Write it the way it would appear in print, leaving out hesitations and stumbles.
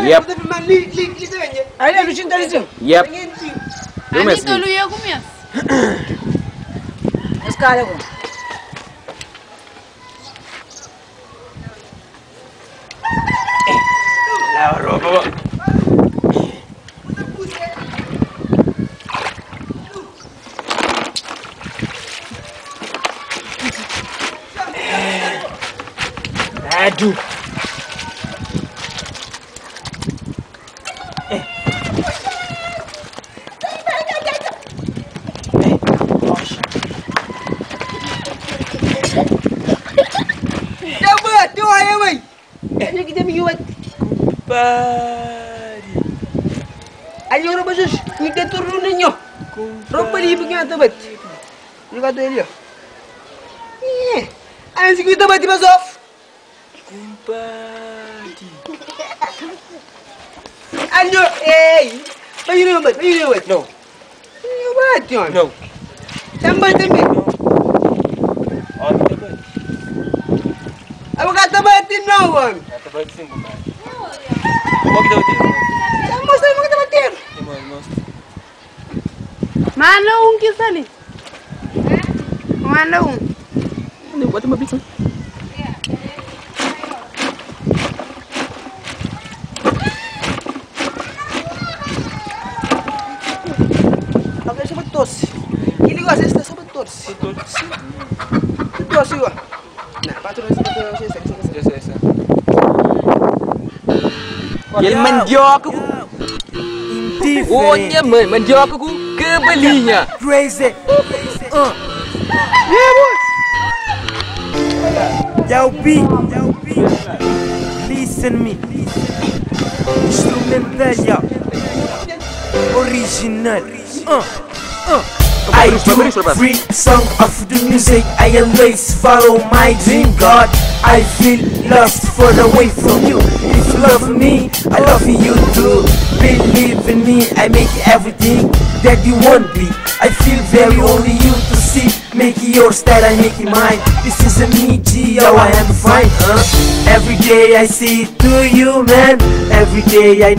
Yep. Aí não tinha isso. Yep. Anilton lu ia comer. Os caras. Lá, Ropa. Aduh. Ini kita biuat. Bati. Ayo orang bagus. Kita turun nyo. Ropa di punya tabat. Ni kata dia. Anjing kita bati basof. Bati. Anjo, Ayo ni bat. No. Ni bat yon. No. Tambah. On the bed. Apa kata batin nawan? Kata bati sing bukan. Mau kita utir. Sama kita batin. Mana kisah ni? Mana Ini buat apa bisa? Agak sebetul. Ini gua saya sebetul. Betul sih gua. Nah, patron sebetul saya. Yang menjawab aku. Oh, nyaman menjawab aku kebelinya. Crazy. Yeah, boy. Yo, B. Listen me. Instrumental, yo. Original. I do free song of the music. I always follow my dream, God. I feel lost far away from you. If you love me, I love you too. Believe in me, I make everything that you want me. I feel very only you to see. Make it your style, I make it mine. This is a me, G.O. I am fine, Every day I see it to you, man. Every day I